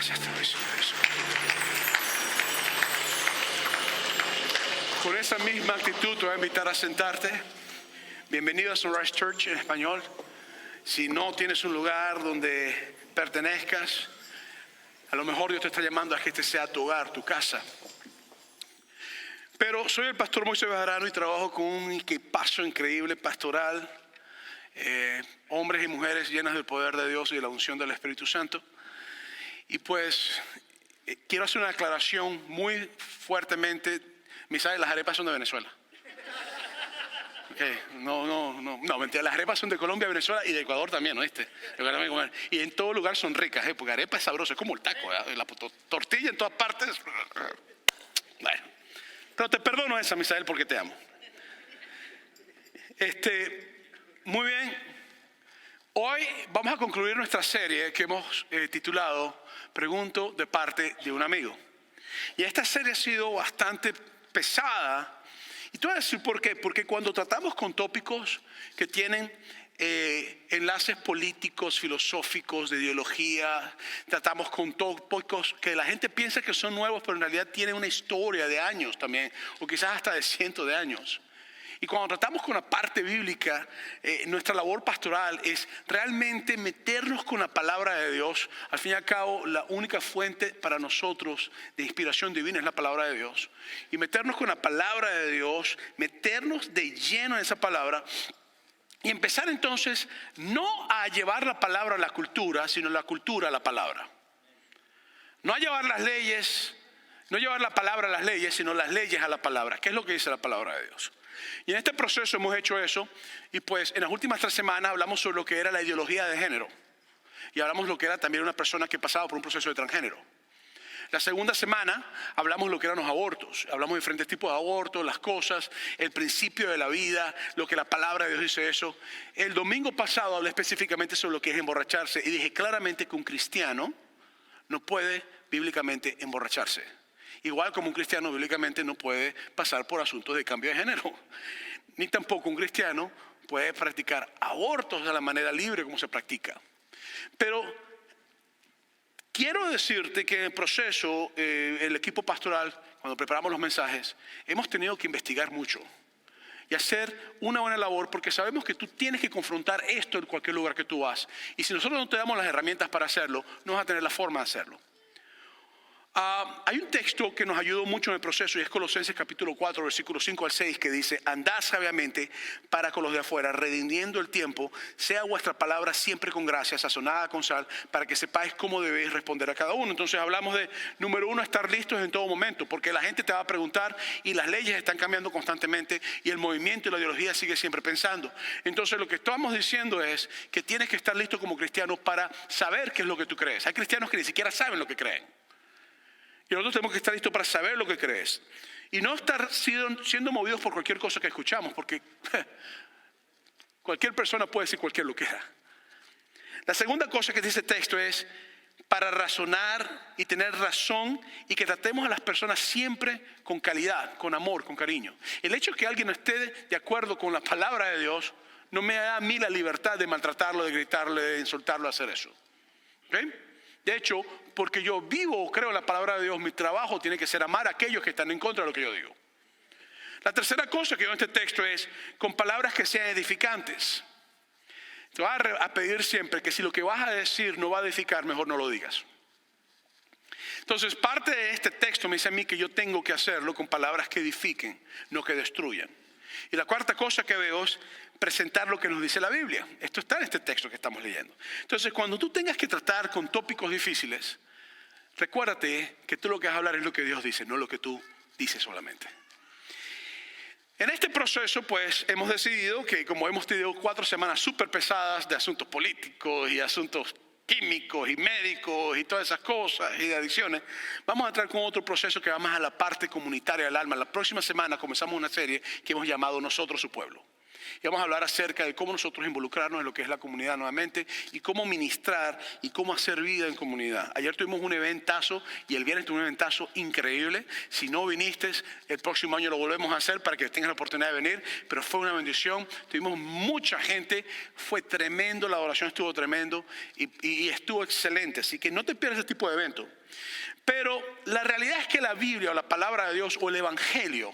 Gracias, eso. Con esa misma actitud te voy a invitar a sentarte. Bienvenido a Sunrise Church en español. Si no tienes un lugar donde pertenezcas, a lo mejor Dios te está llamando a que este sea tu hogar, tu casa. Pero soy el pastor Moisés Bejarano y trabajo con un equipazo increíble pastoral. Hombres y mujeres llenas del poder de Dios y de la unción del Espíritu Santo. Y pues quiero hacer una aclaración muy fuertemente. Misael, las arepas son de Venezuela. Okay. No, mentira, las arepas son de Colombia, Venezuela y de Ecuador también, ¿oíste? Y en todo lugar son ricas, porque arepa es sabrosa, es como el taco, la tortilla en todas partes. Bueno, pero te perdono esa, Misael, porque te amo. Muy bien, hoy vamos a concluir nuestra serie que hemos titulado Pregunto de parte de un amigo. Y esta serie ha sido bastante pesada. Y te voy a decir por qué. Porque cuando tratamos con tópicos que tienen enlaces políticos, filosóficos, de ideología, tratamos con tópicos que la gente piensa que son nuevos, pero en realidad tienen una historia de años también, o quizás hasta de cientos de años. Y cuando tratamos con la parte bíblica, nuestra labor pastoral es realmente meternos con la palabra de Dios. Al fin y al cabo, la única fuente para nosotros de inspiración divina es la palabra de Dios. Y meternos con la palabra de Dios, meternos de lleno en esa palabra y empezar entonces no a llevar la palabra a la cultura, sino la cultura a la palabra. No a llevar las leyes, no llevar la palabra a las leyes, sino las leyes a la palabra. ¿Qué es lo que dice la palabra de Dios? Y en este proceso hemos hecho eso, y pues en las últimas 3 semanas hablamos sobre lo que era la ideología de género. Y hablamos lo que era también una persona que pasaba por un proceso de transgénero. La segunda semana hablamos lo que eran los abortos. Hablamos de diferentes tipos de abortos, las cosas, el principio de la vida, lo que la palabra de Dios dice eso. El domingo pasado hablé específicamente sobre lo que es emborracharse y dije claramente que un cristiano no puede bíblicamente emborracharse. Igual como un cristiano bíblicamente no puede pasar por asuntos de cambio de género. Ni tampoco un cristiano puede practicar abortos de la manera libre como se practica. Pero quiero decirte que en el proceso, el equipo pastoral, cuando preparamos los mensajes, hemos tenido que investigar mucho y hacer una buena labor, porque sabemos que tú tienes que confrontar esto en cualquier lugar que tú vas. Y si nosotros no te damos las herramientas para hacerlo, no vas a tener la forma de hacerlo. Hay un texto que nos ayudó mucho en el proceso y es Colosenses capítulo 4, versículos 5 al 6, que dice: andad sabiamente para con los de afuera, redimiendo el tiempo, sea vuestra palabra siempre con gracia, sazonada con sal, para que sepáis cómo debéis responder a cada uno. Entonces hablamos de, número 1, estar listos en todo momento, porque la gente te va a preguntar y las leyes están cambiando constantemente y el movimiento y la ideología sigue siempre pensando. Entonces lo que estamos diciendo es que tienes que estar listo como cristiano para saber qué es lo que tú crees. Hay cristianos que ni siquiera saben lo que creen. Y nosotros tenemos que estar listos para saber lo que crees. Y no estar siendo movidos por cualquier cosa que escuchamos, porque cualquier persona puede decir cualquier loquera. La segunda cosa que dice el texto es para razonar y tener razón, y que tratemos a las personas siempre con calidad, con amor, con cariño. El hecho de que alguien no esté de acuerdo con la palabra de Dios no me da a mí la libertad de maltratarlo, de gritarle, de insultarlo, de hacer eso. ¿Okay? De hecho, porque yo vivo o creo en la palabra de Dios, mi trabajo tiene que ser amar a aquellos que están en contra de lo que yo digo. La tercera cosa que veo en este texto es con palabras que sean edificantes. Te vas a pedir siempre que si lo que vas a decir no va a edificar, mejor no lo digas. Entonces, parte de este texto me dice a mí que yo tengo que hacerlo con palabras que edifiquen, no que destruyan. Y la cuarta cosa que veo es presentar lo que nos dice la Biblia. Esto está en este texto que estamos leyendo. Entonces, cuando tú tengas que tratar con tópicos difíciles, recuérdate que tú lo que vas a hablar es lo que Dios dice, no lo que tú dices solamente. En este proceso, pues, hemos decidido que como hemos tenido 4 semanas súper pesadas de asuntos políticos y asuntos químicos y médicos y todas esas cosas y de adicciones, vamos a entrar con otro proceso que va más a la parte comunitaria del alma. La próxima semana comenzamos una serie que hemos llamado Nosotros su pueblo. Y vamos a hablar acerca de cómo nosotros involucrarnos en lo que es la comunidad nuevamente y cómo ministrar y cómo hacer vida en comunidad. Ayer tuvimos un eventazo y el viernes tuvimos un eventazo increíble. Si no viniste, el próximo año lo volvemos a hacer para que tengas la oportunidad de venir. Pero fue una bendición. Tuvimos mucha gente. Fue tremendo. La adoración estuvo tremendo y estuvo excelente. Así que no te pierdas ese tipo de evento. Pero la realidad es que la Biblia o la palabra de Dios o el Evangelio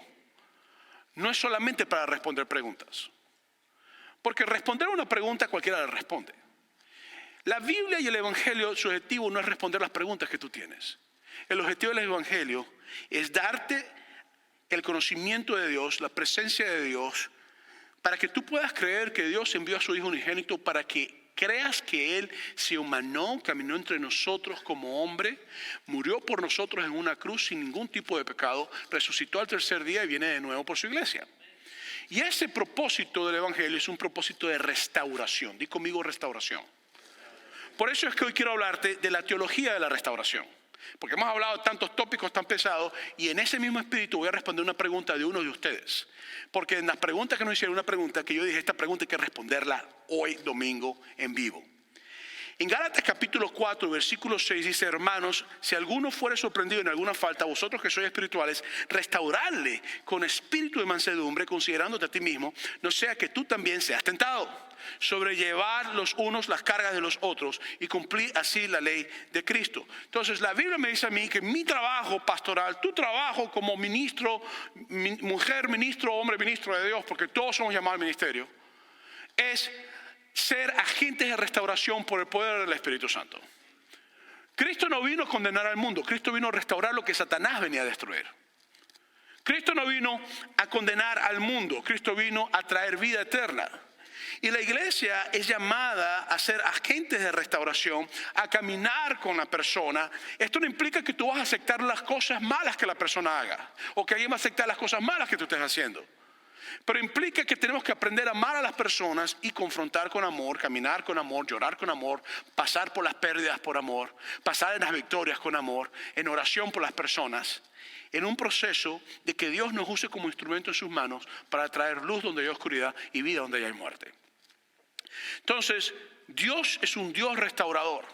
no es solamente para responder preguntas. Porque responder una pregunta cualquiera la responde. La Biblia y el Evangelio, su objetivo no es responder las preguntas que tú tienes. El objetivo del Evangelio es darte el conocimiento de Dios, la presencia de Dios, para que tú puedas creer que Dios envió a su Hijo unigénito para que creas que Él se humanó, caminó entre nosotros como hombre, murió por nosotros en una cruz sin ningún tipo de pecado, resucitó al tercer día y viene de nuevo por su iglesia. Y ese propósito del Evangelio es un propósito de restauración. Di conmigo restauración. Por eso es que hoy quiero hablarte de la teología de la restauración. Porque hemos hablado de tantos tópicos tan pesados y en ese mismo espíritu voy a responder una pregunta de uno de ustedes. Porque en las preguntas que nos hicieron, una pregunta que yo dije, esta pregunta hay que responderla hoy domingo en vivo. En Gálatas capítulo 4, versículo 6 dice: hermanos, si alguno fuere sorprendido en alguna falta, vosotros que sois espirituales, restaurarle con espíritu de mansedumbre, considerándote a ti mismo, no sea que tú también seas tentado. Sobrellevar los unos las cargas de los otros y cumplir así la ley de Cristo. Entonces la Biblia me dice a mí que mi trabajo pastoral, tu trabajo como ministro, mujer ministro, hombre ministro de Dios, porque todos somos llamados al ministerio, es ser agentes de restauración por el poder del Espíritu Santo. Cristo no vino a condenar al mundo, Cristo vino a restaurar lo que Satanás venía a destruir. Cristo no vino a condenar al mundo, Cristo vino a traer vida eterna. Y la iglesia es llamada a ser agentes de restauración, a caminar con la persona. Esto no implica que tú vas a aceptar las cosas malas que la persona haga, o que alguien va a aceptar las cosas malas que tú estés haciendo. Pero implica que tenemos que aprender a amar a las personas y confrontar con amor, caminar con amor, llorar con amor, pasar por las pérdidas por amor, pasar en las victorias con amor, en oración por las personas, en un proceso de que Dios nos use como instrumento en sus manos para traer luz donde hay oscuridad y vida donde hay muerte. Entonces, Dios es un Dios restaurador.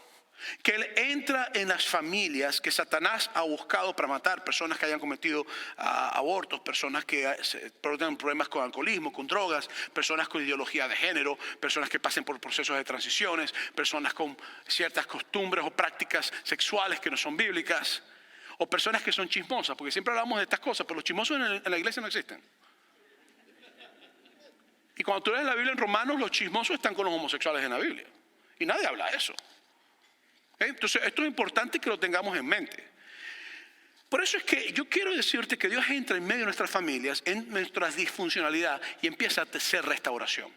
Que Él entra en las familias que Satanás ha buscado para matar, personas que hayan cometido abortos, personas que tengan problemas con alcoholismo, con drogas, personas con ideología de género, personas que pasen por procesos de transiciones, personas con ciertas costumbres o prácticas sexuales que no son bíblicas, o personas que son chismosas, porque siempre hablamos de estas cosas, pero los chismosos en la iglesia no existen. Y cuando tú lees la Biblia en Romanos, los chismosos están con los homosexuales en la Biblia, y nadie habla de eso. Entonces esto es importante que lo tengamos en mente. Por eso es que yo quiero decirte que Dios entra en medio de nuestras familias, en nuestra disfuncionalidad y empieza a hacer restauración.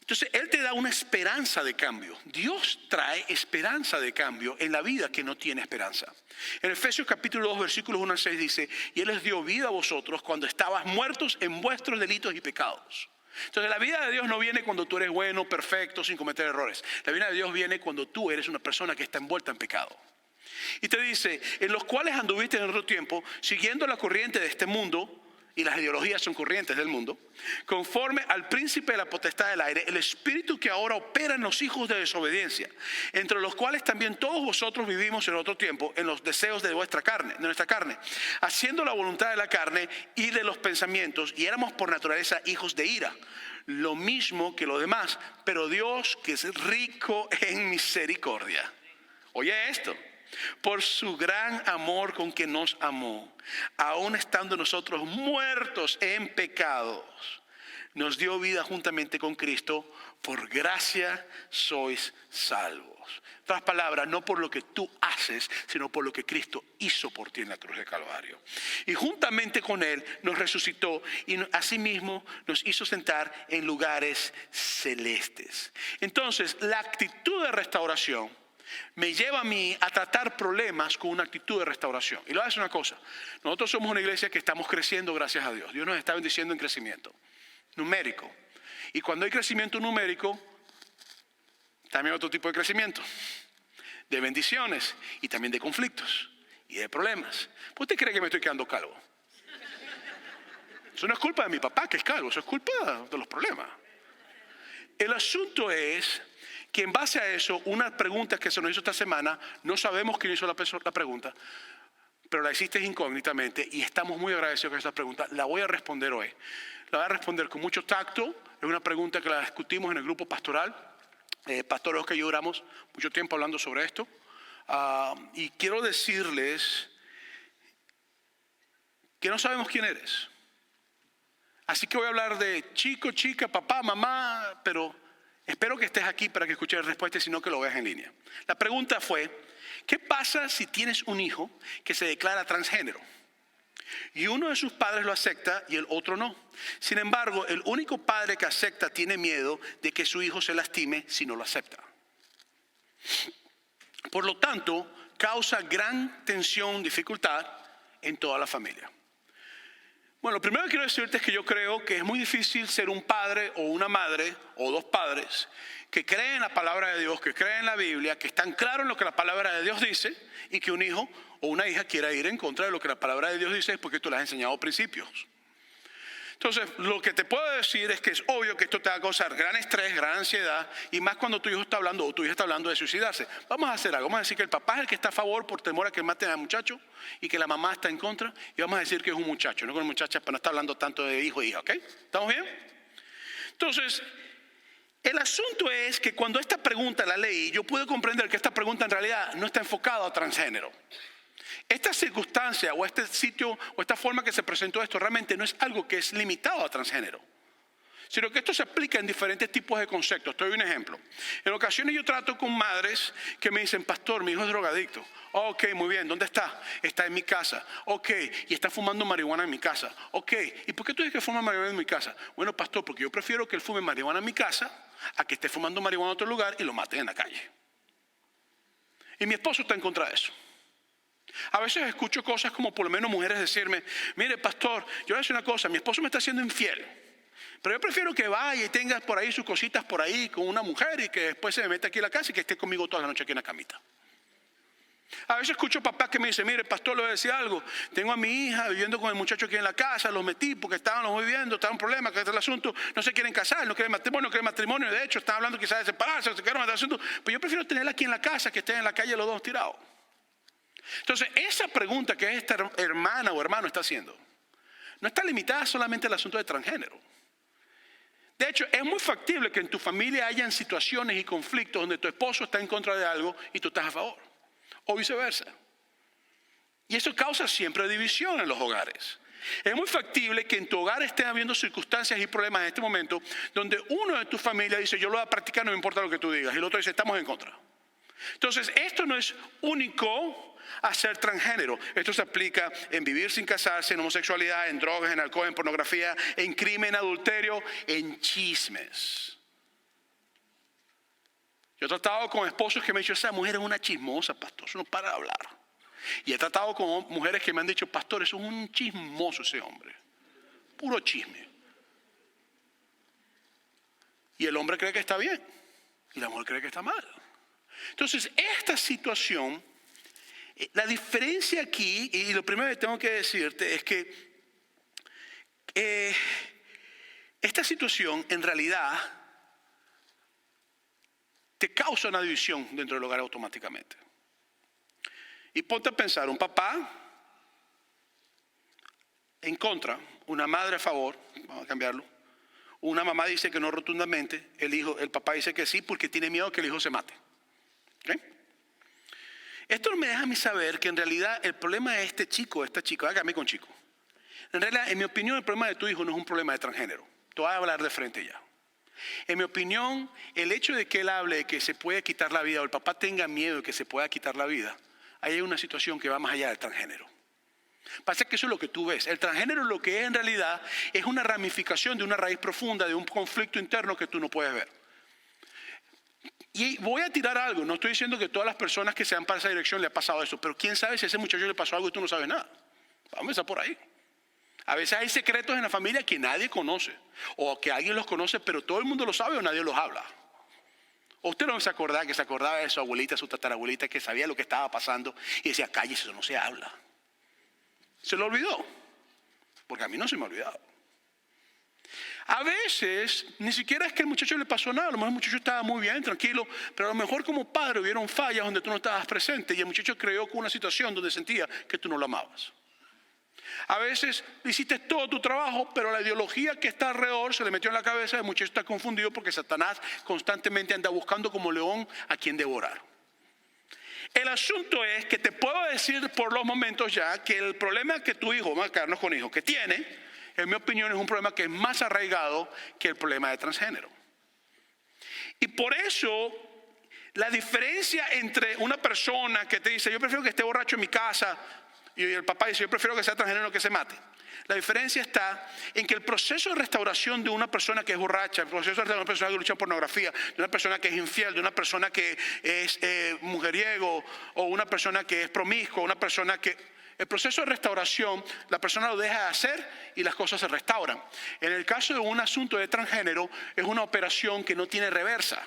Entonces Él te da una esperanza de cambio. Dios trae esperanza de cambio en la vida que no tiene esperanza. En Efesios capítulo 2 versículos 1 al 6 dice: y Él les dio vida a vosotros cuando estabas muertos en vuestros delitos y pecados. Entonces la vida de Dios no viene cuando tú eres bueno, perfecto, sin cometer errores. La vida de Dios viene cuando tú eres una persona que está envuelta en pecado. Y te dice: en los cuales anduviste en otro tiempo, siguiendo la corriente de este mundo, y las ideologías son corrientes del mundo, conforme al príncipe de la potestad del aire, el espíritu que ahora opera en los hijos de desobediencia, entre los cuales también todos vosotros vivimos en otro tiempo, en los deseos de nuestra carne, haciendo la voluntad de la carne y de los pensamientos, y éramos por naturaleza hijos de ira, lo mismo que los demás, pero Dios, que es rico en misericordia. Oye esto: por su gran amor con que nos amó, aun estando nosotros muertos en pecados, nos dio vida juntamente con Cristo. Por gracia sois salvos. En otras palabras, no por lo que tú haces, sino por lo que Cristo hizo por ti en la cruz de Calvario. Y juntamente con Él nos resucitó y asimismo nos hizo sentar en lugares celestes. Entonces, la actitud de restauración me lleva a mí a tratar problemas con una actitud de restauración. Y le voy a decir una cosa: nosotros somos una iglesia que estamos creciendo, gracias a Dios. Dios nos está bendiciendo en crecimiento numérico. Y cuando hay crecimiento numérico, también hay otro tipo de crecimiento, de bendiciones y también de conflictos y de problemas. ¿Por qué usted cree que me estoy quedando calvo? Eso no es culpa de mi papá, que es calvo, eso es culpa de los problemas. El asunto es que en base a eso, una pregunta que se nos hizo esta semana, no sabemos quién hizo la pregunta, pero la hiciste incógnitamente y estamos muy agradecidos con esta pregunta. La voy a responder hoy. La voy a responder con mucho tacto. Es una pregunta que la discutimos en el grupo pastoral. Pastores que lloramos mucho tiempo hablando sobre esto. Y quiero decirles que no sabemos quién eres. Así que voy a hablar de chico, chica, papá, mamá, pero espero que estés aquí para que escuches la respuesta y si no que lo veas en línea. La pregunta fue, ¿qué pasa si tienes un hijo que se declara transgénero? Y uno de sus padres lo acepta y el otro no. Sin embargo, el único padre que acepta tiene miedo de que su hijo se lastime si no lo acepta. Por lo tanto, causa gran tensión, dificultad en toda la familia. Bueno, lo primero que quiero decirte es que yo creo que es muy difícil ser un padre o una madre o dos padres que creen en la palabra de Dios, que creen en la Biblia, que están claros en lo que la palabra de Dios dice y que un hijo o una hija quiera ir en contra de lo que la palabra de Dios dice es porque tú le has enseñado principios. Entonces, lo que te puedo decir es que es obvio que esto te va a causar gran estrés, gran ansiedad, y más cuando tu hijo está hablando o tu hija está hablando de suicidarse. Vamos a hacer algo, vamos a decir que el papá es el que está a favor por temor a que maten al muchacho y que la mamá está en contra, y vamos a decir que es un muchacho, no que una muchacha, pero no está hablando tanto de hijo e hija, ¿ok? ¿Estamos bien? Entonces, el asunto es que cuando esta pregunta la leí, yo pude comprender que esta pregunta en realidad no está enfocada a transgénero. Esta circunstancia o este sitio o esta forma que se presentó esto realmente no es algo que es limitado a transgénero, sino que esto se aplica en diferentes tipos de conceptos. Te doy un ejemplo. En ocasiones yo trato con madres que me dicen, pastor, mi hijo es drogadicto. Ok, muy bien, ¿dónde está? Está en mi casa. Ok, y está fumando marihuana en mi casa. Ok, ¿y por qué tú dices que fuma marihuana en mi casa? Bueno, pastor, porque yo prefiero que él fume marihuana en mi casa a que esté fumando marihuana en otro lugar y lo maten en la calle. Y mi esposo está en contra de eso. A veces escucho cosas como por lo menos mujeres decirme, mire pastor, yo voy a decir una cosa, mi esposo me está haciendo infiel, pero yo prefiero que vaya y tenga por ahí sus cositas por ahí con una mujer y que después se me meta aquí en la casa y que esté conmigo toda la noche aquí en la camita. A veces escucho papás que me dicen, mire pastor, le voy a decir algo, tengo a mi hija viviendo con el muchacho aquí en la casa, los metí porque estaban viviendo, estaba un problema, que es el asunto, no se quieren casar, no quieren matrimonio, de hecho están hablando quizás de separarse, se quieren matar el asunto, pero yo prefiero tenerla aquí en la casa que estén en la calle los dos tirados. Entonces, esa pregunta que esta hermana o hermano está haciendo, no está limitada solamente al asunto de transgénero. De hecho, es muy factible que en tu familia hayan situaciones y conflictos donde tu esposo está en contra de algo y tú estás a favor, o viceversa. Y eso causa siempre división en los hogares. Es muy factible que en tu hogar estén habiendo circunstancias y problemas en este momento donde uno de tu familia dice, yo lo voy a practicar, no me importa lo que tú digas, y el otro dice, estamos en contra. Entonces, esto no es único a ser transgénero. Esto se aplica en vivir sin casarse, en homosexualidad, en drogas, en alcohol, en pornografía, en crimen, en adulterio, en chismes. Yo he tratado con esposos que me han dicho, esa mujer es una chismosa, pastor, eso no para de hablar. Y he tratado con mujeres que me han dicho, pastor, eso es un chismoso ese hombre, puro chisme. Y el hombre cree que está bien y la mujer cree que está mal. Entonces, esta situación, la diferencia aquí, y lo primero que tengo que decirte es que esta situación en realidad te causa una división dentro del hogar automáticamente. Y ponte a pensar, un papá en contra, una madre a favor, vamos a cambiarlo, una mamá dice que no rotundamente, el papá dice que sí porque tiene miedo que el hijo se mate. ¿Okay? Esto me deja a mí saber que en realidad el problema de este chico, esta chica, hágame con chico. En realidad, en mi opinión, el problema de tu hijo no es un problema de transgénero. Te voy a hablar de frente ya. En mi opinión, el hecho de que él hable de que se puede quitar la vida o el papá tenga miedo de que se pueda quitar la vida, ahí hay una situación que va más allá del transgénero. Pasa que eso es lo que tú ves. El transgénero lo que es en realidad es una ramificación de una raíz profunda, de un conflicto interno que tú no puedes ver. Y voy a tirar algo, no estoy diciendo que todas las personas que se van para esa dirección le ha pasado eso, pero quién sabe si a ese muchacho le pasó algo y tú no sabes nada. Vamos a empezar por ahí. A veces hay secretos en la familia que nadie conoce, o que alguien los conoce, pero todo el mundo lo sabe o nadie los habla. O usted no se acordaba de su abuelita, su tatarabuelita, que sabía lo que estaba pasando y decía, cállese, eso no se habla. Se lo olvidó, porque a mí no se me ha olvidado. A veces ni siquiera es que al muchacho le pasó nada, a lo mejor el muchacho estaba muy bien, tranquilo, pero a lo mejor como padre hubieron fallas donde tú no estabas presente y el muchacho creó con una situación donde sentía que tú no lo amabas. A veces hiciste todo tu trabajo, pero la ideología que está alrededor se le metió en la cabeza y el muchacho está confundido porque Satanás constantemente anda buscando como león a quien devorar. El asunto es que te puedo decir por los momentos ya que el problema que tu hijo, vamos a quedarnos con hijo, que tiene, en mi opinión es un problema que es más arraigado que el problema de transgénero. Y por eso la diferencia entre una persona que te dice yo prefiero que esté borracho en mi casa y el papá dice yo prefiero que sea transgénero que se mate. La diferencia está en que el proceso de restauración de una persona que es borracha, el proceso de una persona que lucha por pornografía, de una persona que es infiel, de una persona que es mujeriego o una persona que es promiscuo, una persona que... El proceso de restauración, la persona lo deja de hacer y las cosas se restauran. En el caso de un asunto de transgénero, es una operación que no tiene reversa.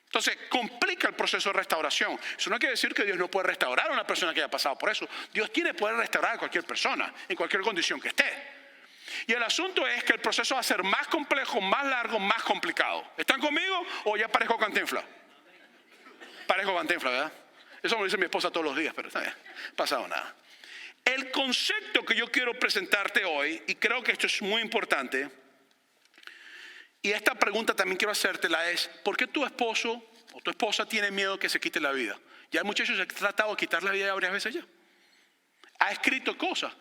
Entonces, complica el proceso de restauración. Eso no quiere decir que Dios no puede restaurar a una persona que haya pasado por eso. Dios tiene poder restaurar a cualquier persona, en cualquier condición que esté. Y el asunto es que el proceso va a ser más complejo, más largo, más complicado. ¿Están conmigo o ya parezco Cantinflas? Parezco Cantinflas, ¿verdad? Eso me lo dice mi esposa todos los días, pero no ha pasado nada. El concepto que yo quiero presentarte hoy, y creo que esto es muy importante, y esta pregunta también quiero hacértela es, ¿por qué tu esposo o tu esposa tiene miedo que se quite la vida? Ya el muchacho se ha tratado de quitar la vida varias veces ya. Ha escrito cosas.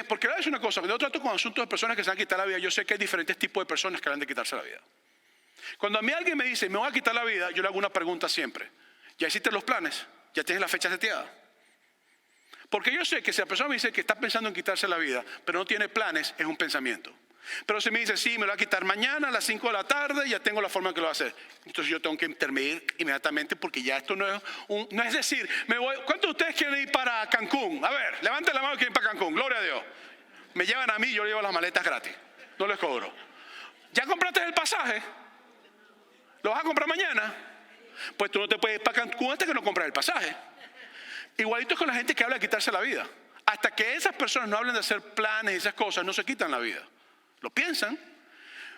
Porque le voy a decir una cosa, cuando yo trato con asuntos de personas que se han quitado la vida, yo sé que hay diferentes tipos de personas que han de quitarse la vida. Cuando a mí alguien me dice, me voy a quitar la vida, yo le hago una pregunta siempre. ¿Ya hiciste los planes? ¿Ya tienes la fecha seteada? Porque yo sé que si la persona me dice que está pensando en quitarse la vida, pero no tiene planes, es un pensamiento. Pero si me dice, sí, me lo voy a quitar mañana a las 5 de la tarde, ya tengo la forma en que lo voy a hacer. Entonces yo tengo que intervenir inmediatamente porque ya esto no es decir, ¿cuántos de ustedes quieren ir para Cancún? A ver, levanten la mano que quieren ir para Cancún, gloria a Dios. Me llevan a mí, yo llevo las maletas gratis, no les cobro. ¿Ya compraste el pasaje? ¿Lo vas a comprar mañana? Pues tú no te puedes ir para Cancún hasta que no compres el pasaje. Igualito es con la gente que habla de quitarse la vida. Hasta que esas personas no hablen de hacer planes y esas cosas, no se quitan la vida. Lo piensan.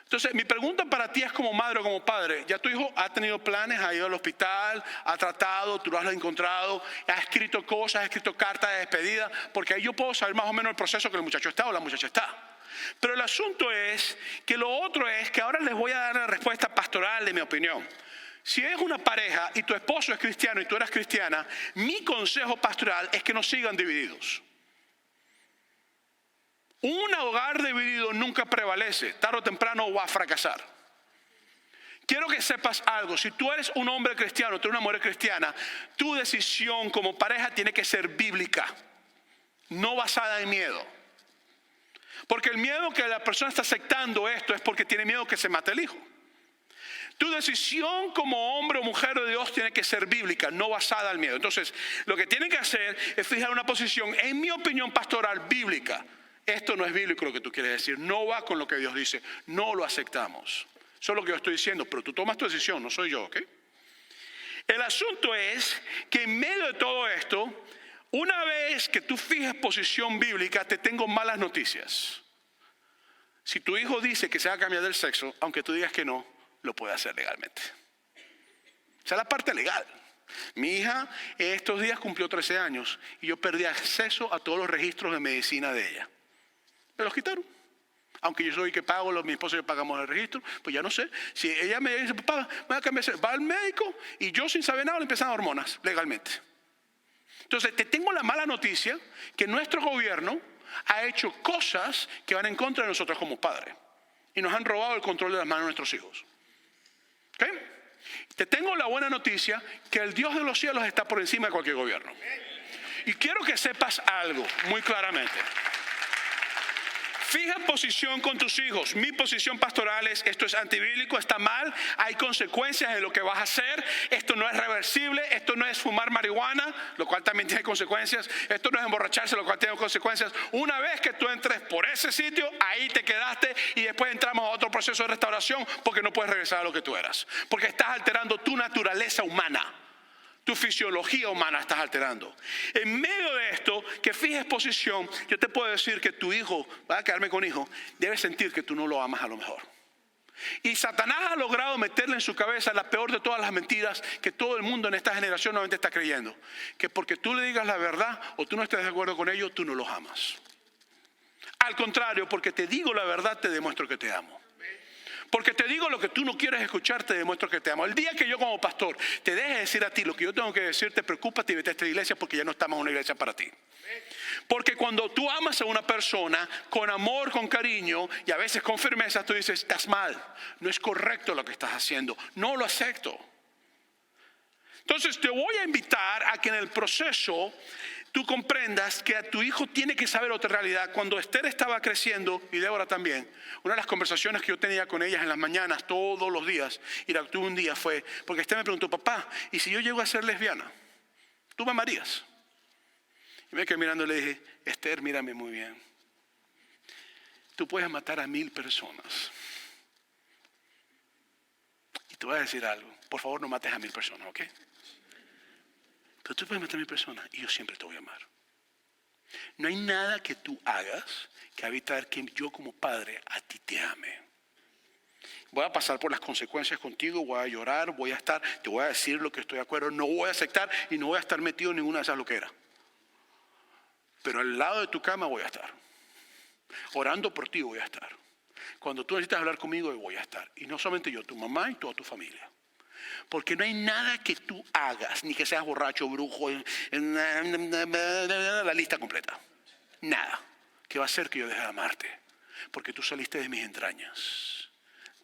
Entonces, mi pregunta para ti es como madre o como padre. Ya tu hijo ha tenido planes, ha ido al hospital, ha tratado, tú lo has encontrado, ha escrito cosas, ha escrito cartas de despedida, porque ahí yo puedo saber más o menos el proceso que el muchacho está o la muchacha está. Pero el asunto es que lo otro es que ahora les voy a dar la respuesta pastoral de mi opinión. Si es una pareja y tu esposo es cristiano y tú eres cristiana, mi consejo pastoral es que no sigan divididos. Un hogar dividido nunca prevalece, tarde o temprano va a fracasar. Quiero que sepas algo, si tú eres un hombre cristiano, tú eres una mujer cristiana, tu decisión como pareja tiene que ser bíblica, no basada en miedo. Porque el miedo que la persona está aceptando esto es porque tiene miedo que se mate el hijo. Tu decisión como hombre o mujer de Dios tiene que ser bíblica, no basada en miedo. Entonces, lo que tienen que hacer es fijar una posición, en mi opinión pastoral, bíblica. Esto no es bíblico lo que tú quieres decir, no va con lo que Dios dice, no lo aceptamos. Eso es lo que yo estoy diciendo, pero tú tomas tu decisión, no soy yo, ¿ok? El asunto es que en medio de todo esto, una vez que tú fijes posición bíblica, te tengo malas noticias. Si tu hijo dice que se va a cambiar del sexo, aunque tú digas que no, lo puede hacer legalmente. Esa es la parte legal. Mi hija estos días cumplió 13 años y yo perdí acceso a todos los registros de medicina de ella. Me los quitaron. Aunque yo soy que pago, mi esposo y yo pagamos el registro, pues ya no sé. Si ella me dice, papá, voy a cambiar, va al médico y yo sin saber nada le empiezan hormonas legalmente. Entonces, te tengo la mala noticia que nuestro gobierno ha hecho cosas que van en contra de nosotros como padres. Y nos han robado el control de las manos de nuestros hijos. ¿Ok? Te tengo la buena noticia que el Dios de los cielos está por encima de cualquier gobierno. Y quiero que sepas algo muy claramente. Fija posición con tus hijos. Mi posición pastoral es, esto es antibíblico, está mal, hay consecuencias de lo que vas a hacer, esto no es reversible, esto no es fumar marihuana, lo cual también tiene consecuencias, esto no es emborracharse, lo cual tiene consecuencias. Una vez que tú entres por ese sitio, ahí te quedaste y después entramos a otro proceso de restauración porque no puedes regresar a lo que tú eras, porque estás alterando tu naturaleza humana. Tu fisiología humana estás alterando. En medio de esto, que fijes posición, yo te puedo decir que tu hijo, va a quedarme con hijo, debe sentir que tú no lo amas a lo mejor. Y Satanás ha logrado meterle en su cabeza la peor de todas las mentiras que todo el mundo en esta generación nuevamente está creyendo. Que porque tú le digas la verdad o tú no estés de acuerdo con ello, tú no los amas. Al contrario, porque te digo la verdad, te demuestro que te amo. Porque te digo lo que tú no quieres escuchar, te demuestro que te amo. El día que yo como pastor te deje decir a ti lo que yo tengo que decirte, preocúpate y vete a esta iglesia porque ya no estamos en una iglesia para ti. Porque cuando tú amas a una persona con amor, con cariño y a veces con firmeza, tú dices, estás mal, no es correcto lo que estás haciendo, no lo acepto. Entonces te voy a invitar a que en el proceso tú comprendas que a tu hijo tiene que saber otra realidad. Cuando Esther estaba creciendo, y Débora también, una de las conversaciones que yo tenía con ellas en las mañanas, todos los días, y la tuve un día fue, porque Esther me preguntó, papá, ¿y si yo llego a ser lesbiana? ¿Tú me amarías? Y me quedé mirando y le dije, Esther, mírame muy bien. Tú puedes matar a 1000 personas. Y te voy a decir algo, por favor no mates a 1000 personas, ¿ok? Pero tú puedes matar a 1000 personas y yo siempre te voy a amar. No hay nada que tú hagas que evitar que yo como padre a ti te ame. Voy a pasar por las consecuencias contigo, voy a llorar, te voy a decir lo que estoy de acuerdo, no voy a aceptar y no voy a estar metido en ninguna de esas loqueras. Pero al lado de tu cama voy a estar. Orando por ti voy a estar. Cuando tú necesitas hablar conmigo voy a estar. Y no solamente yo, tu mamá y toda tu familia. Porque no hay nada que tú hagas, ni que seas borracho, brujo, la lista completa. Nada que va a hacer que yo deje de amarte. Porque tú saliste de mis entrañas.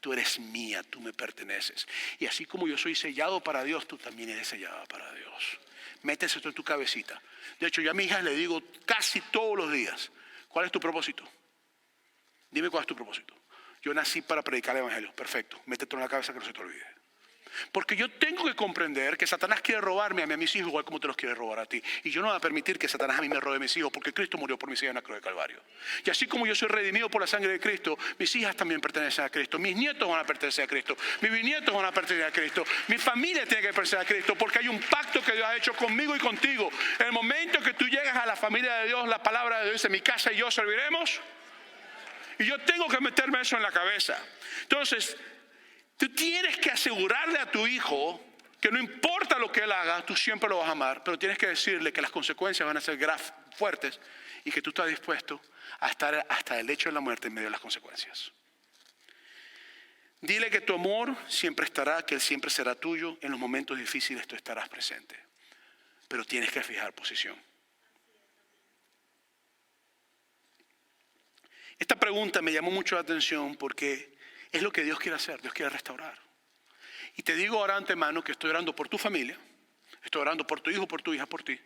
Tú eres mía, tú me perteneces. Y así como yo soy sellado para Dios, tú también eres sellada para Dios. Metes esto en tu cabecita. De hecho, yo a mi hija le digo casi todos los días, ¿cuál es tu propósito? Dime cuál es tu propósito. Yo nací para predicar el evangelio. Perfecto, métete en la cabeza que no se te olvide. Porque yo tengo que comprender que Satanás quiere robarme a mí, a mis hijos, igual como te los quiere robar a ti. Y yo no voy a permitir que Satanás a mí me robe a mis hijos, porque Cristo murió por mis hijas en la cruz de Calvario. Y así como yo soy redimido por la sangre de Cristo, mis hijas también pertenecen a Cristo. Mis nietos van a pertenecer a Cristo. Mis bisnietos van a pertenecer a Cristo. Mi familia tiene que pertenecer a Cristo, porque hay un pacto que Dios ha hecho conmigo y contigo. En el momento que tú llegas a la familia de Dios, la palabra de Dios dice, mi casa y yo serviremos. Y yo tengo que meterme eso en la cabeza. Entonces, tú tienes que asegurarle a tu hijo que no importa lo que él haga, tú siempre lo vas a amar, pero tienes que decirle que las consecuencias van a ser fuertes y que tú estás dispuesto a estar hasta el hecho de la muerte en medio de las consecuencias. Dile que tu amor siempre estará, que él siempre será tuyo. En los momentos difíciles tú estarás presente, pero tienes que fijar posición. Esta pregunta me llamó mucho la atención porque es lo que Dios quiere hacer, Dios quiere restaurar. Y te digo ahora antemano que estoy orando por tu familia, estoy orando por tu hijo, por tu hija, por ti.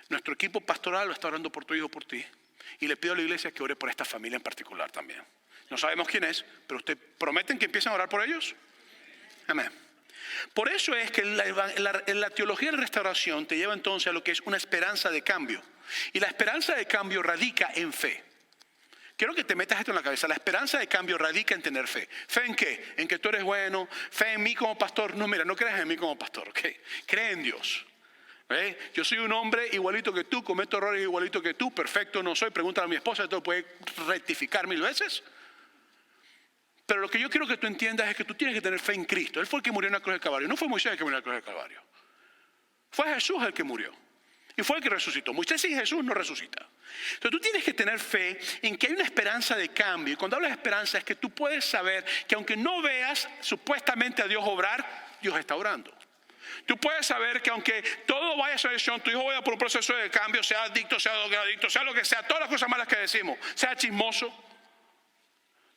Nuestro equipo pastoral lo está orando por tu hijo, por ti. Y le pido a la iglesia que ore por esta familia en particular también. No sabemos quién es, pero ¿ustedes prometen que empiecen a orar por ellos? Amén. Por eso es que la teología de la restauración te lleva entonces a lo que es una esperanza de cambio. Y la esperanza de cambio radica en fe. Quiero que te metas esto en la cabeza. La esperanza de cambio radica en tener fe. ¿Fe en qué? En que tú eres bueno. ¿Fe en mí como pastor? No, mira, no creas en mí como pastor, ¿ok? Cree en Dios. ¿Okay? Yo soy un hombre igualito que tú, cometo errores igualito que tú, perfecto no soy. Pregúntale a mi esposa, ¿te lo puede rectificar 1000 veces? Pero lo que yo quiero que tú entiendas es que tú tienes que tener fe en Cristo. Él fue el que murió en la cruz del Calvario. No fue Moisés el que murió en la cruz del Calvario. Fue Jesús el que murió. Y fue el que resucitó. Moisés sin Jesús no resucita. Entonces tú tienes que tener fe en que hay una esperanza de cambio. Y cuando hablas de esperanza es que tú puedes saber que aunque no veas supuestamente a Dios obrar, Dios está obrando. Tú puedes saber que aunque todo vaya a su dirección, tu hijo vaya por un proceso de cambio, sea adicto, sea drogadicto, sea lo que sea, todas las cosas malas que decimos, sea chismoso.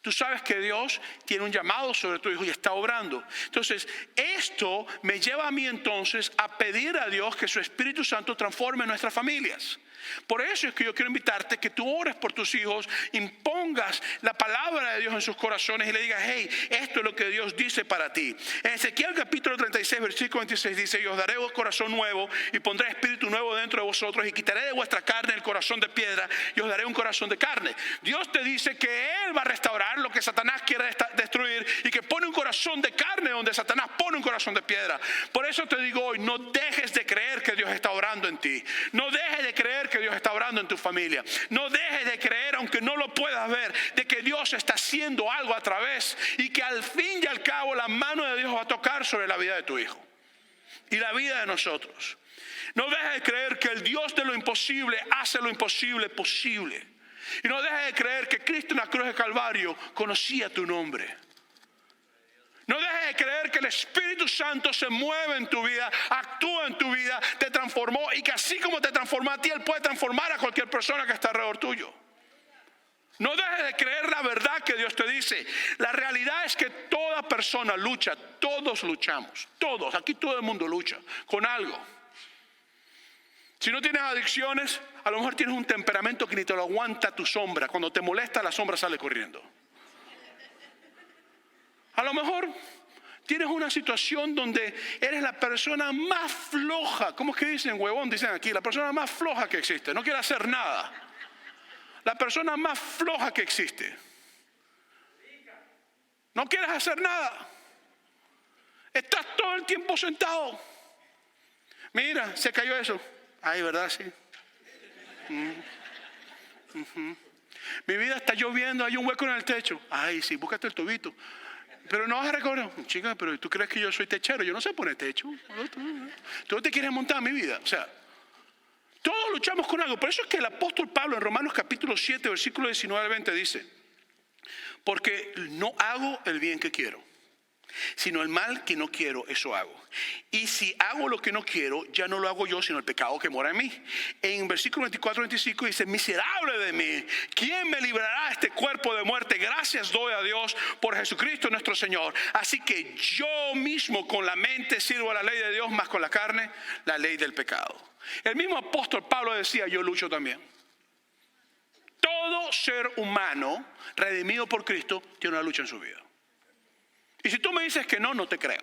Tú sabes que Dios tiene un llamado sobre tu hijo y está obrando. Entonces, esto me lleva a mí entonces a pedir a Dios que su Espíritu Santo transforme nuestras familias. Por eso es que yo quiero invitarte que tú ores por tus hijos, impongas la palabra de Dios en sus corazones y le digas, hey, esto es lo que Dios dice para ti. En Ezequiel capítulo 36, versículo 26 dice, y os daré un corazón nuevo y pondré espíritu nuevo dentro de vosotros y quitaré de vuestra carne el corazón de piedra y os daré un corazón de carne. Dios te dice que Él va a restaurar restaurar lo que Satanás quiere destruir y que pone un corazón de carne donde Satanás pone un corazón de piedra. Por eso te digo hoy, no dejes de creer que Dios está obrando en ti. No dejes de creer que Dios está obrando en tu familia. No dejes de creer, aunque no lo puedas ver, de que Dios está haciendo algo a través y que al fin y al cabo la mano de Dios va a tocar sobre la vida de tu hijo y la vida de nosotros. No dejes de creer que el Dios de lo imposible hace lo imposible posible. Y no dejes de creer que Cristo en la cruz de Calvario conocía tu nombre. No dejes de creer que el Espíritu Santo se mueve en tu vida, actúa en tu vida, te transformó y que así como te transformó a ti, Él puede transformar a cualquier persona que está alrededor tuyo. No dejes de creer la verdad que Dios te dice. La realidad es que toda persona lucha, todos luchamos, todos, aquí todo el mundo lucha con algo. Si no tienes adicciones, a lo mejor tienes un temperamento que ni te lo aguanta tu sombra. Cuando te molesta, la sombra sale corriendo. A lo mejor tienes una situación donde eres la persona más floja. ¿Cómo es que dicen, huevón? Dicen aquí, la persona más floja que existe. No quiere hacer nada. La persona más floja que existe. No quieres hacer nada. Estás todo el tiempo sentado. Mira, se cayó eso. Ay, ¿verdad? Sí. Mi vida está lloviendo, hay un hueco en el techo. Ay, sí, búscate el tubito. Pero no vas a recordar. Chica, pero ¿tú crees que yo soy techero? Yo no sé poner techo. Tú no te quieres montar en mi vida. O sea, todos luchamos con algo. Por eso es que el apóstol Pablo en Romanos capítulo 7, versículo 19 al 20 dice: porque no hago el bien que quiero, sino el mal que no quiero, eso hago. Y si hago lo que no quiero, ya no lo hago yo, sino el pecado que mora en mí. En versículo 24-25 dice: miserable de mí, ¿quién me librará de este cuerpo de muerte? Gracias doy a Dios por Jesucristo nuestro Señor. Así que yo mismo con la mente sirvo a la ley de Dios, más con la carne la ley del pecado. El mismo apóstol Pablo decía: yo lucho también. Todo ser humano redimido por Cristo tiene una lucha en su vida. Y si tú me dices que no, no te creo.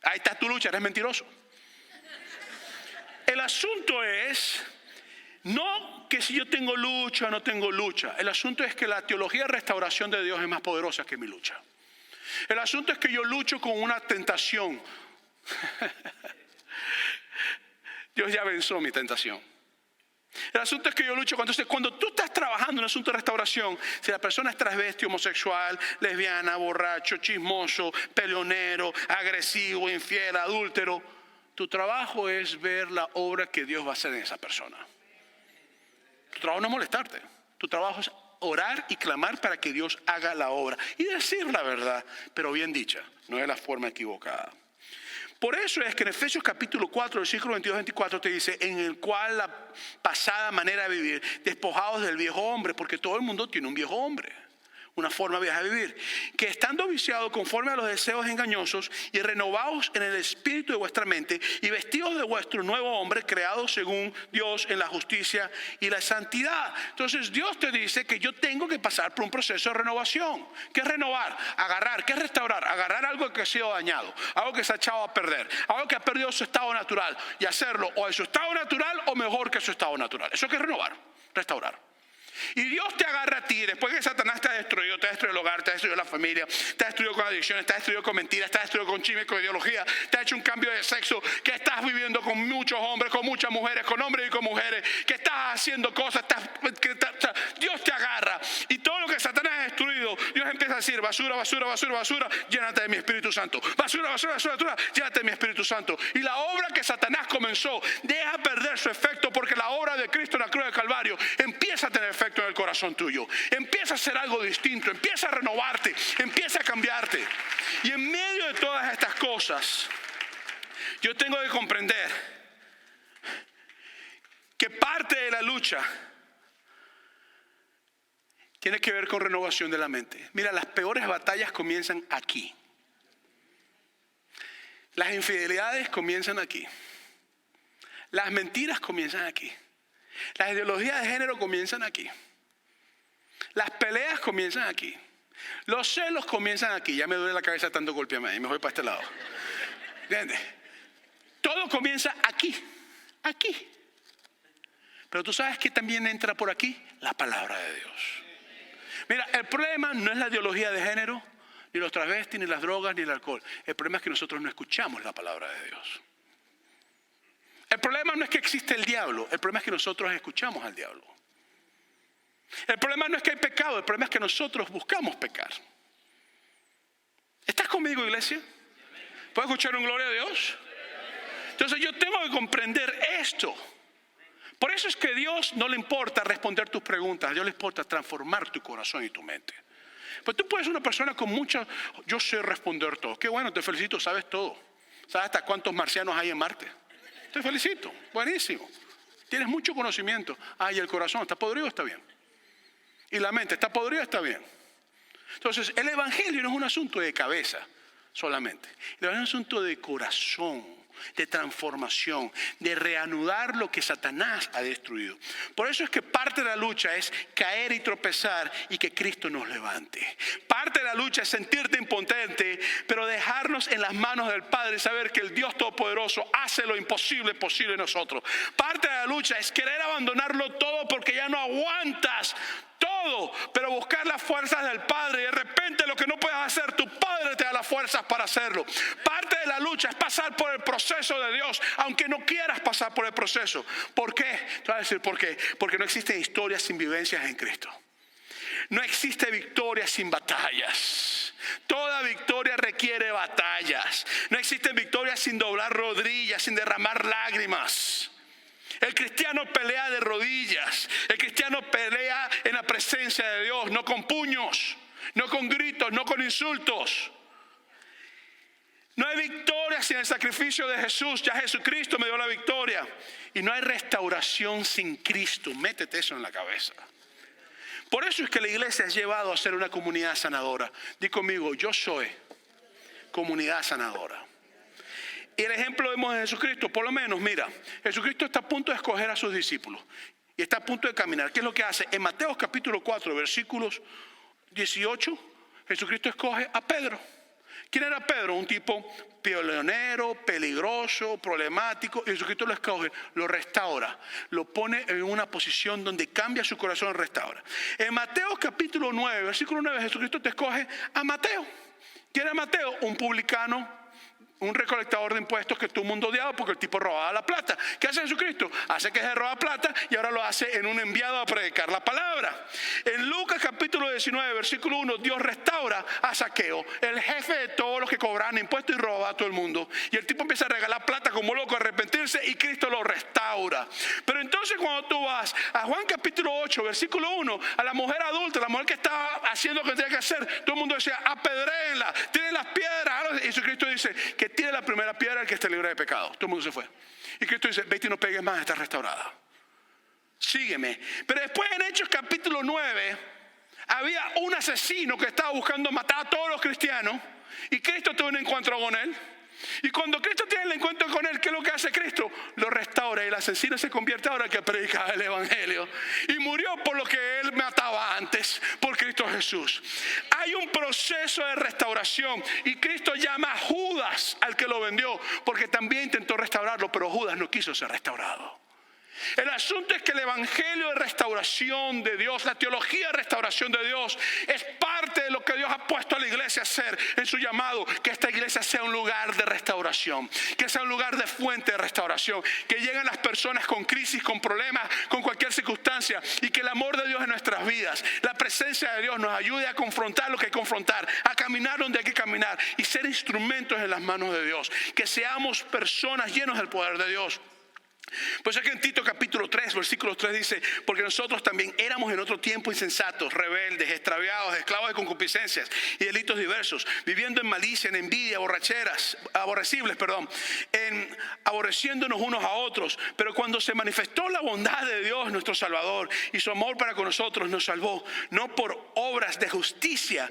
Ahí está tu lucha, eres mentiroso. El asunto es no que si yo tengo lucha o no tengo lucha. El asunto es que la teología de restauración de Dios es más poderosa que mi lucha. El asunto es que yo lucho con una tentación. Dios ya venció mi tentación. El asunto es que yo lucho cuando tú estás trabajando en un asunto de restauración, si la persona es transvesti, homosexual, lesbiana, borracho, chismoso, peleonero, agresivo, infiel, adúltero, tu trabajo es ver la obra que Dios va a hacer en esa persona. Tu trabajo no es molestarte, tu trabajo es orar y clamar para que Dios haga la obra y decir la verdad, pero bien dicha, no de la forma equivocada. Por eso es que en Efesios capítulo 4, versículo 22-24 te dice: en el cual la pasada manera de vivir, despojados del viejo hombre, porque todo el mundo tiene un viejo hombre, una forma vieja de vivir, que estando viciados conforme a los deseos engañosos y renovados en el espíritu de vuestra mente y vestidos de vuestro nuevo hombre, creado según Dios en la justicia y la santidad. Entonces Dios te dice que yo tengo que pasar por un proceso de renovación. ¿Qué es renovar? Agarrar. ¿Qué es restaurar? Agarrar algo que ha sido dañado, algo que se ha echado a perder, algo que ha perdido su estado natural y hacerlo o en su estado natural o mejor que su estado natural. Eso es que es renovar, restaurar. Y Dios te agarra a ti después que Satanás te ha destruido el hogar, te ha destruido la familia, te ha destruido con adicciones, te ha destruido con mentiras, te ha destruido con chismes, con ideología, te ha hecho un cambio de sexo, que estás viviendo con muchos hombres, con muchas mujeres, con hombres y con mujeres, que estás haciendo cosas, Dios te agarra y todo lo que Satanás ha destruido, Dios empieza a decir: basura, basura, basura, basura, llénate de mi Espíritu Santo. Basura, basura, basura, basura, llénate de mi Espíritu Santo. Y la obra que Satanás comenzó deja perder su efecto, porque la obra de Cristo en la cruz del Calvario empieza a tener efecto en el corazón tuyo, empieza a hacer algo distinto, empieza a renovarte, empieza a cambiarte. Y en medio de todas estas cosas, yo tengo que comprender que parte de la lucha tiene que ver con renovación de la mente. Mira, las peores batallas comienzan aquí. Las infidelidades comienzan aquí. Las mentiras comienzan aquí. Las ideologías de género comienzan aquí. Las peleas comienzan aquí. Los celos comienzan aquí. Ya me duele la cabeza tanto golpearme. Me voy para este lado. ¿Entiendes? Todo comienza aquí. Aquí. Pero tú sabes que también entra por aquí la palabra de Dios. Mira, el problema no es la ideología de género, ni los travestis, ni las drogas, ni el alcohol. El problema es que nosotros no escuchamos la palabra de Dios. El problema no es que existe el diablo, el problema es que nosotros escuchamos al diablo. El problema no es que hay pecado, el problema es que nosotros buscamos pecar. ¿Estás conmigo, iglesia? ¿Puedo escuchar un gloria a Dios? Entonces yo tengo que comprender esto. Por eso es que a Dios no le importa responder tus preguntas, a Dios le importa transformar tu corazón y tu mente. Pues tú puedes ser una persona con mucha, yo sé responder todo. Qué bueno, te felicito, sabes todo. ¿Sabes hasta cuántos marcianos hay en Marte? Te felicito, buenísimo. Tienes mucho conocimiento. Y el corazón, ¿está podrido? Está bien. Y la mente, ¿está podrida? Está bien. Entonces, el evangelio no es un asunto de cabeza solamente. El evangelio es un asunto de corazón, de transformación, de reanudar lo que Satanás ha destruido. Por eso es que parte de la lucha es caer y tropezar y que Cristo nos levante. Parte de la lucha es sentirte impotente, pero dejarnos en las manos del Padre y saber que el Dios Todopoderoso hace lo imposible posible en nosotros. Parte de la lucha es querer abandonarlo todo porque ya no aguantas todo, pero buscar las fuerzas del Padre, y de repente lo que no puedes hacer, tu Padre te da las fuerzas para hacerlo. Parte de la lucha es pasar por el proceso de Dios, aunque no quieras pasar por el proceso. ¿Por qué? Te voy a decir por qué. Porque no existen historias sin vivencias en Cristo. No existe victoria sin batallas. Toda victoria requiere batallas. No existe victoria sin doblar rodillas, sin derramar lágrimas. El cristiano pelea de rodillas. El cristiano pelea en la presencia de Dios, no con puños, no con gritos, no con insultos. No hay victoria sin el sacrificio de Jesús. Ya Jesucristo me dio la victoria. Y no hay restauración sin Cristo. Métete eso en la cabeza. Por eso es que la iglesia es llevado a ser una comunidad sanadora. Di conmigo, yo soy comunidad sanadora. Y el ejemplo vemos de Jesucristo, por lo menos, mira, Jesucristo está a punto de escoger a sus discípulos y está a punto de caminar. ¿Qué es lo que hace? En Mateo capítulo 4, versículos 18, Jesucristo escoge a Pedro. ¿Quién era Pedro? Un tipo peleonero, peligroso, problemático. Y Jesucristo lo escoge, lo restaura, lo pone en una posición donde cambia su corazón y restaura. En Mateo capítulo 9, versículo 9, Jesucristo te escoge a Mateo. ¿Quién era Mateo? Un publicano, un recolectador de impuestos que todo el mundo odiaba porque el tipo robaba la plata. ¿Qué hace Jesucristo? Hace que se roba plata y ahora lo hace en un enviado a predicar la palabra. En Lucas capítulo 19, versículo 1, Dios restaura a Zaqueo, el jefe de todos los que cobraban impuestos y robaba a todo el mundo. Y el tipo empieza a regalar plata como loco, a arrepentirse, y Cristo lo restaura. Pero entonces cuando tú vas a Juan capítulo 8, versículo 1, a la mujer adulta, la mujer que estaba haciendo lo que tenía que hacer, todo el mundo decía, apedréenla, tiren las piedras. Y Jesucristo dice que tire la primera piedra el que esté libre de pecado. Todo el mundo se fue. Y Cristo dice, vete y no pegues más, está restaurada. Sígueme. Pero después en Hechos capítulo 9, había un asesino que estaba buscando matar a todos los cristianos. Y Cristo tuvo un encuentro con él. Y cuando Cristo tiene el encuentro con él, ¿qué es lo que hace Cristo? Lo restaura, y el asesino se convierte ahora que predicaba el evangelio. Y murió por lo que él mataba antes, por Cristo Jesús. Hay un proceso de restauración, y Cristo llama a Judas al que lo vendió, porque también intentó restaurarlo, pero Judas no quiso ser restaurado. El asunto es que el evangelio de restauración de Dios, la teología de restauración de Dios, es parte de lo que Dios ha puesto a la iglesia a hacer en su llamado. Que esta iglesia sea un lugar de restauración, que sea un lugar de fuente de restauración, que lleguen las personas con crisis, con problemas, con cualquier circunstancia, y que el amor de Dios en nuestras vidas, la presencia de Dios nos ayude a confrontar lo que hay que confrontar, a caminar donde hay que caminar y ser instrumentos en las manos de Dios. Que seamos personas llenos del poder de Dios. Pues es que en Tito capítulo 3, versículo 3 dice, porque nosotros también éramos en otro tiempo insensatos, rebeldes, extraviados, esclavos de concupiscencias y delitos diversos, viviendo en malicia, en envidia, aborreciéndonos unos a otros. Pero cuando se manifestó la bondad de Dios, nuestro Salvador, y su amor para con nosotros, nos salvó, no por obras de justicia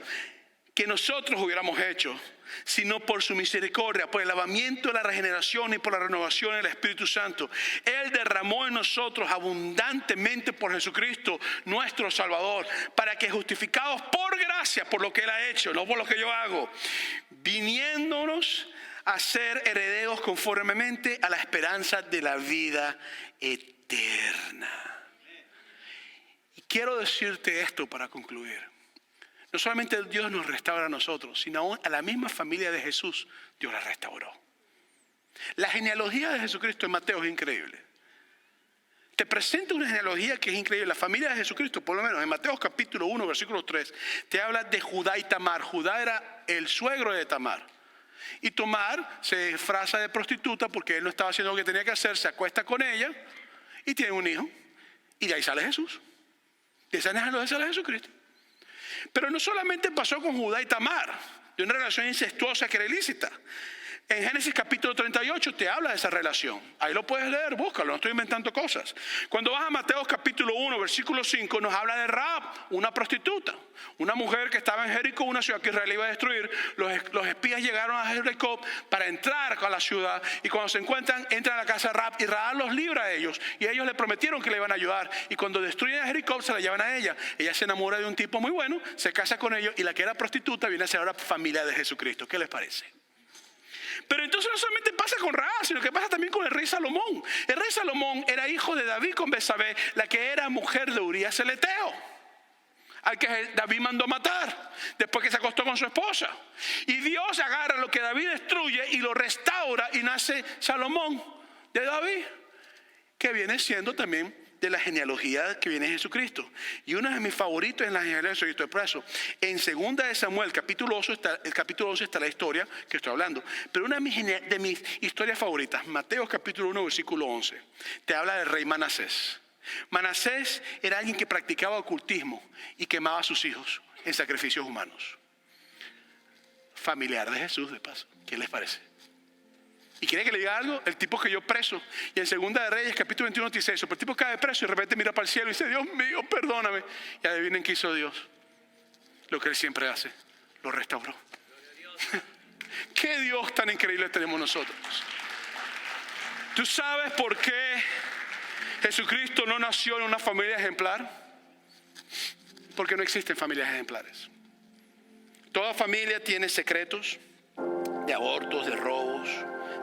que nosotros hubiéramos hecho, sino por su misericordia, por el lavamiento de la regeneración y por la renovación del Espíritu Santo. Él derramó en nosotros abundantemente por Jesucristo, nuestro Salvador, para que justificados por gracia, por lo que Él ha hecho, no por lo que yo hago, viniéndonos a ser herederos conformemente a la esperanza de la vida eterna. Y quiero decirte esto para concluir. no solamente Dios nos restaura a nosotros, sino aún a la misma familia de Jesús, Dios la restauró. La genealogía de Jesucristo en Mateo es increíble. Te presenta una genealogía que es increíble. La familia de Jesucristo, por lo menos en Mateo capítulo 1, versículo 3, te habla de Judá y Tamar. Judá era el suegro de Tamar. Y Tamar se disfraza de prostituta porque él no estaba haciendo lo que tenía que hacer, se acuesta con ella y tiene un hijo. Y de ahí sale Jesús. De esa genealogía sale Jesucristo. Pero no solamente pasó con Judá y Tamar, de una relación incestuosa que era ilícita. En Génesis capítulo 38 te habla de esa relación. Ahí lo puedes leer, búscalo, no estoy inventando cosas. Cuando vas a Mateo capítulo 1, versículo 5, nos habla de Rahab, una prostituta. Una mujer que estaba en Jericó, una ciudad que Israel iba a destruir. Los espías llegaron a Jericó para entrar a la ciudad. Y cuando se encuentran, entran a la casa de Rahab. Y Rahab los libra a ellos. Y ellos le prometieron que le iban a ayudar. Y cuando destruyen a Jericó, se la llevan a ella. Ella se enamora de un tipo muy bueno, se casa con ellos. Y la que era prostituta viene a ser ahora familia de Jesucristo. ¿Qué les parece? Pero entonces no solamente pasa con Rahab, sino que pasa también con el rey Salomón. El rey Salomón era hijo de David con Betsabé, la que era mujer de Urías el Eteo, al que David mandó matar después que se acostó con su esposa. Y Dios agarra lo que David destruye y lo restaura, y nace Salomón de David, que viene siendo también de la genealogía que viene de Jesucristo. Y uno de mis favoritos en la genealogía de Jesucristo, por eso, en 2 de Samuel, capítulo 11 está la historia que estoy hablando. Pero una de mis historias favoritas, Mateo capítulo 1, versículo 11, te habla del rey Manasés. Manasés era alguien que practicaba ocultismo y quemaba a sus hijos en sacrificios humanos. Familiar de Jesús, de paso. ¿Qué les parece? ¿Y quiere que le diga algo? El tipo cayó preso. Y en 2 de Reyes, capítulo 21, dice eso. Pero el tipo cae preso y de repente mira para el cielo y dice: Dios mío, perdóname. Y adivinen qué hizo Dios. Lo que Él siempre hace. Lo restauró. ¿Qué Dios tan increíble tenemos nosotros? ¿Tú sabes por qué Jesucristo no nació en una familia ejemplar? Porque no existen familias ejemplares. Toda familia tiene secretos de abortos, de robos,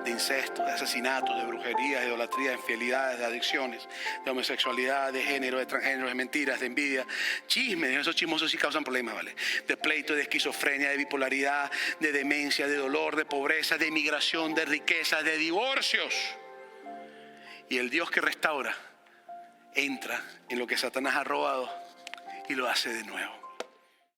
de incesto, de asesinatos, de brujerías, de idolatría, de infidelidades, de adicciones, de homosexualidad, de género, de transgénero, de mentiras, de envidia, chismes. Esos chismosos sí causan problemas, ¿vale? De pleito, de esquizofrenia, de bipolaridad, de demencia, de dolor, de pobreza, de migración, de riqueza, de divorcios. Y el Dios que restaura entra en lo que Satanás ha robado y lo hace de nuevo.